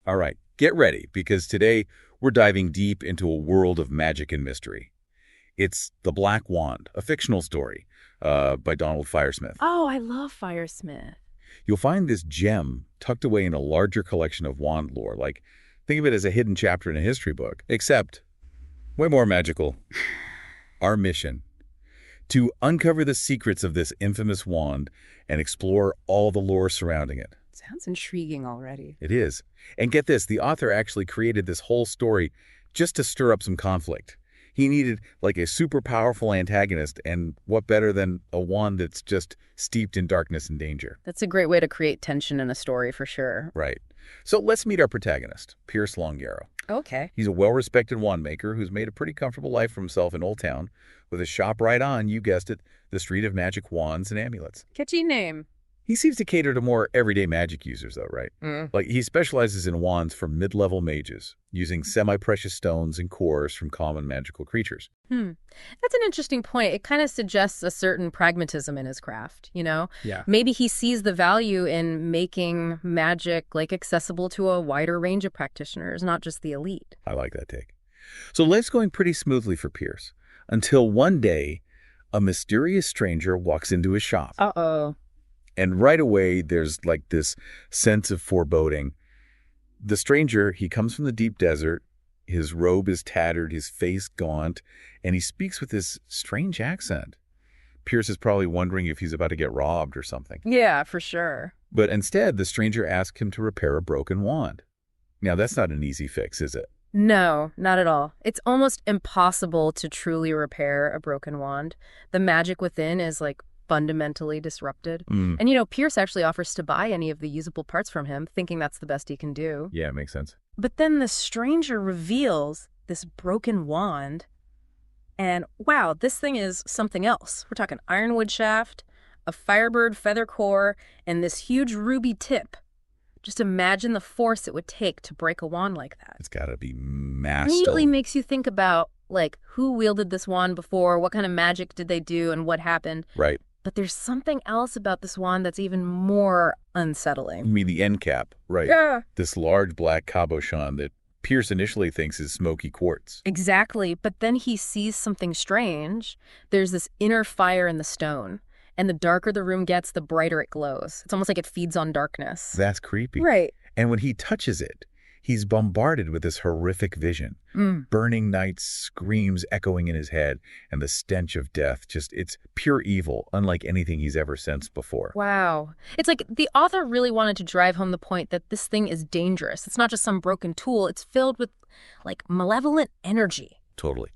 All right, get ready, because today we're diving deep into a world of magic and mystery. It's The Black Wand, a fictional story by Donald Firesmith. Oh, I love Firesmith. You'll find this gem tucked away in a larger collection of wand lore. Like, think of it as a hidden chapter in a history book, except way more magical. Our mission: to uncover the secrets of this infamous wand and explore all the lore surrounding it. Sounds intriguing already. It is. And get this, the author actually created this whole story just to stir up some conflict. He needed like a super powerful antagonist, and what better than a wand that's just steeped in darkness and danger. That's a great way to create tension in a story for sure. Right. So let's meet our protagonist, Pierce Longarrow. Okay. He's a well-respected wand maker who's made a pretty comfortable life for himself in Old Town, with a shop right on, you guessed it, the street of magic wands and amulets. Catchy name. He seems to cater to more everyday magic users, though, right? Like, he specializes in wands for mid-level mages, using semi-precious stones and cores from common magical creatures. That's an interesting point. It kind of suggests a certain pragmatism in his craft, you know? Yeah. Maybe he sees the value in making magic, like, accessible to a wider range of practitioners, not just the elite. I like that take. So life's going pretty smoothly for Pierce, until one day, a mysterious stranger walks into his shop. Uh-oh. And right away, there's like this sense of foreboding. The stranger, he comes from the deep desert. His robe is tattered, his face gaunt, and he speaks with this strange accent. Pierce is probably wondering if he's about to get robbed or something. Yeah, for sure. But instead, the stranger asks him to repair a broken wand. Now, that's not an easy fix, is it? No, not at all. It's almost impossible to truly repair a broken wand. The magic within is like fundamentally disrupted. And, you know, Pierce actually offers to buy any of the usable parts from him, thinking that's the best he can do. Yeah, it makes sense. But then the stranger reveals this broken wand, and wow, this thing is something else. We're talking ironwood shaft, a firebird feather core, and this huge ruby tip. Just imagine the force it would take to break a wand like that. It's got to be massive. Immediately makes you think about, like, who wielded this wand before, what kind of magic did they do, and what happened. Right. But there's something else about this wand that's even more unsettling. You mean the end cap, right? Yeah. This large black cabochon that Pierce initially thinks is smoky quartz. Exactly. But then he sees something strange. There's this inner fire in the stone. And the darker the room gets, the brighter it glows. It's almost like it feeds on darkness. That's creepy. Right. And when he touches it, he's bombarded with this horrific vision. Burning night screams echoing in his head, and the stench of death. It's pure evil, unlike anything he's ever sensed before. Wow. It's like the author really wanted to drive home the point that this thing is dangerous. It's not just some broken tool. It's filled with, like, malevolent energy. Totally.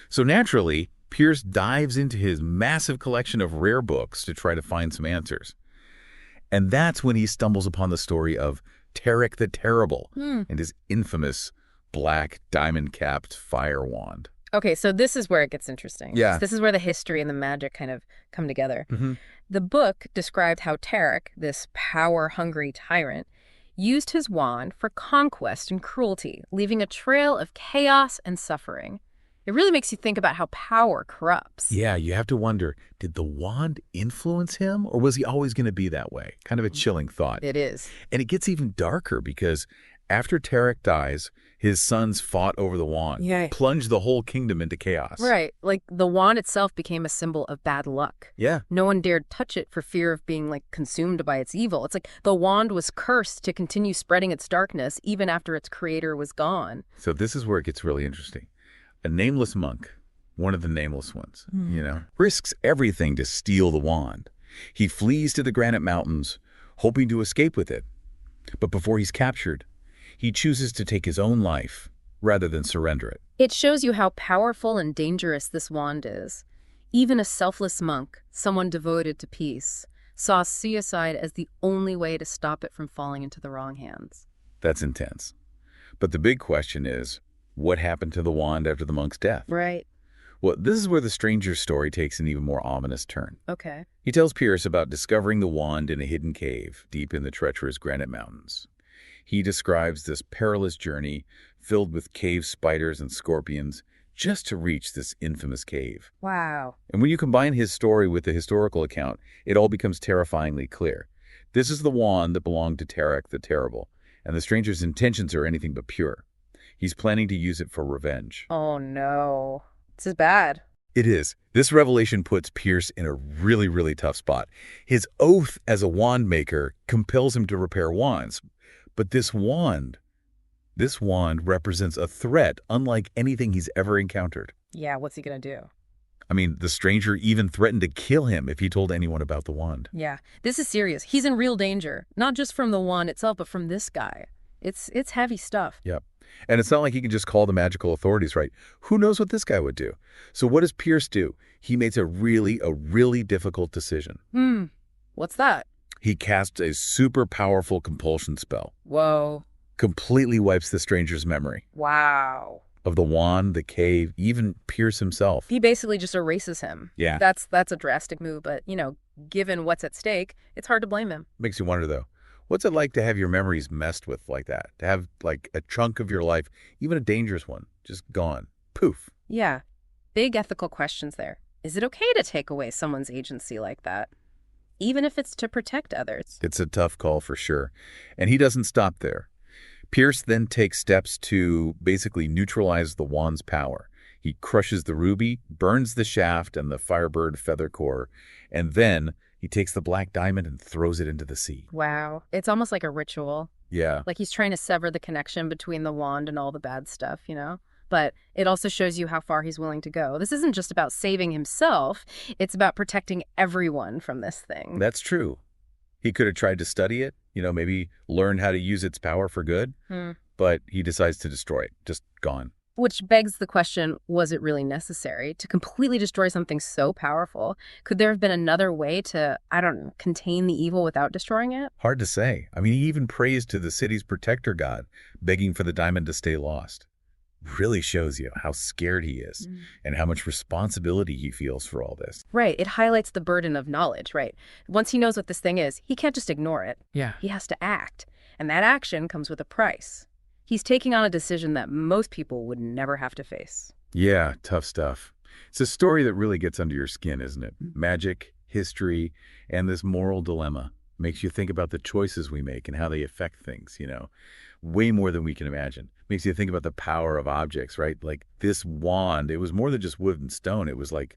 So naturally, Pierce dives into his massive collection of rare books to try to find some answers. And that's when he stumbles upon the story of Tarek the Terrible and his infamous black diamond-capped fire wand. Okay, so this is where it gets interesting. Yeah. This is where the history and the magic kind of come together. The book described how Tarek, this power-hungry tyrant, used his wand for conquest and cruelty, leaving a trail of chaos and suffering. It really makes you think about how power corrupts. Yeah, you have to wonder, did the wand influence him, or was he always going to be that way? Kind of a chilling thought. It is. And it gets even darker because after Tarek dies, his sons fought over the wand, plunged the whole kingdom into chaos. Right. Like, the wand itself became a symbol of bad luck. Yeah. No one dared touch it for fear of being, like, consumed by its evil. It's like the wand was cursed to continue spreading its darkness even after its creator was gone. So this is where it gets really interesting. A nameless monk, one of the nameless ones, risks everything to steal the wand. He flees to the Granite Mountains, hoping to escape with it. But before he's captured, he chooses to take his own life rather than surrender it. It shows you how powerful and dangerous this wand is. Even a selfless monk, someone devoted to peace, saw suicide as the only way to stop it from falling into the wrong hands. That's intense. But the big question is, what happened to the wand after the monk's death? Right. Well, this is where the stranger's story takes an even more ominous turn. Okay. He tells Pierce about discovering the wand in a hidden cave deep in the treacherous Granite Mountains. He describes this perilous journey filled with cave spiders and scorpions just to reach this infamous cave. Wow. And when you combine his story with the historical account, it all becomes terrifyingly clear. This is the wand that belonged to Tarek the Terrible, and the stranger's intentions are anything but pure. He's planning to use it for revenge. Oh no. This is bad. It is. This revelation puts Pierce in a really, really tough spot. His oath as a wand maker compels him to repair wands. But this wand represents a threat unlike anything he's ever encountered. Yeah, what's he gonna do? I mean, the stranger even threatened to kill him if he told anyone about the wand. Yeah, this is serious. He's in real danger, not just from the wand itself, but from this guy. It's heavy stuff. Yep. And it's not like he can just call the magical authorities, right? Who knows what this guy would do? So what does Pierce do? He makes a really difficult decision. What's that? He casts a super powerful compulsion spell. Whoa. Completely wipes the stranger's memory. Wow. Of the wand, the cave, even Pierce himself. He basically just erases him. Yeah. That's a drastic move, but, given what's at stake, it's hard to blame him. Makes you wonder, though, what's it like to have your memories messed with like that? To have, like, a chunk of your life, even a dangerous one, just gone. Poof. Yeah. Big ethical questions there. Is it okay to take away someone's agency like that? Even if it's to protect others? It's a tough call for sure. And he doesn't stop there. Pierce then takes steps to basically neutralize the wand's power. He crushes the ruby, burns the shaft and the firebird feather core, and then he takes the black diamond and throws it into the sea. Wow. It's almost like a ritual. Yeah. Like he's trying to sever the connection between the wand and all the bad stuff, But it also shows you how far he's willing to go. This isn't just about saving himself. It's about protecting everyone from this thing. That's true. He could have tried to study it, maybe learn how to use its power for good, but he decides to destroy it. Just gone. Which begs the question, was it really necessary to completely destroy something so powerful? Could there have been another way to, contain the evil without destroying it? Hard to say. I mean, he even prays to the city's protector god, begging for the diamond to stay lost. Really shows you how scared he is and how much responsibility he feels for all this. Right. It highlights the burden of knowledge, right? Once he knows what this thing is, he can't just ignore it. Yeah. He has to act. And that action comes with a price. He's taking on a decision that most people would never have to face. Yeah, tough stuff. It's a story that really gets under your skin, isn't it? Magic, history, and this moral dilemma makes you think about the choices we make and how they affect things, way more than we can imagine. Makes you think about the power of objects, right? Like this wand, it was more than just wood and stone. It was like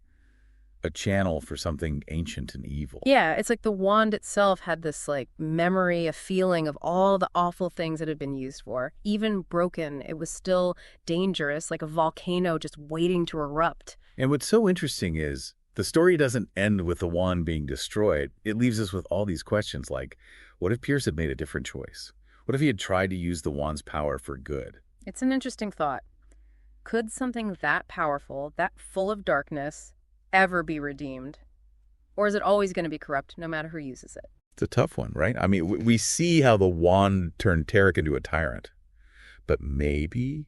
a channel for something ancient and evil. Yeah, it's like the wand itself had this memory, a feeling of all the awful things it had been used for. Even broken, it was still dangerous, like a volcano just waiting to erupt. And what's so interesting is the story doesn't end with the wand being destroyed. It leaves us with all these questions like, what if Pierce had made a different choice? What if he had tried to use the wand's power for good? It's an interesting thought. Could something that powerful, that full of darkness, ever be redeemed? Or is it always going to be corrupt, no matter who uses it? It's a tough one, right? I mean, we see how the wand turned Tarek into a tyrant. But maybe,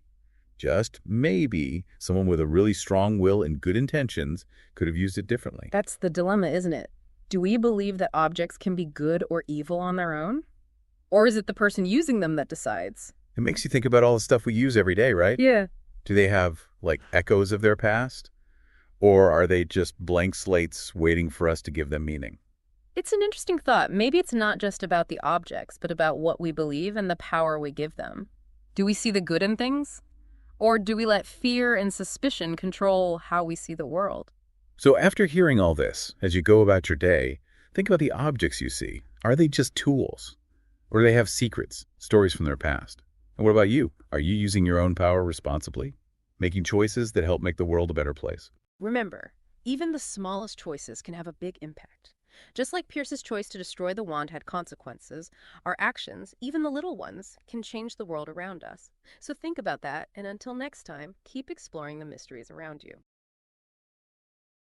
just maybe, someone with a really strong will and good intentions could have used it differently. That's the dilemma, isn't it? Do we believe that objects can be good or evil on their own? Or is it the person using them that decides? It makes you think about all the stuff we use every day, right? Yeah. Do they have, echoes of their past? Or are they just blank slates waiting for us to give them meaning? It's an interesting thought. Maybe it's not just about the objects, but about what we believe and the power we give them. Do we see the good in things? Or do we let fear and suspicion control how we see the world? So after hearing all this, as you go about your day, think about the objects you see. Are they just tools? Or do they have secrets, stories from their past? And what about you? Are you using your own power responsibly? Making choices that help make the world a better place? Remember, even the smallest choices can have a big impact. Just like Pierce's choice to destroy the wand had consequences, our actions, even the little ones, can change the world around us. So think about that, and until next time, keep exploring the mysteries around you.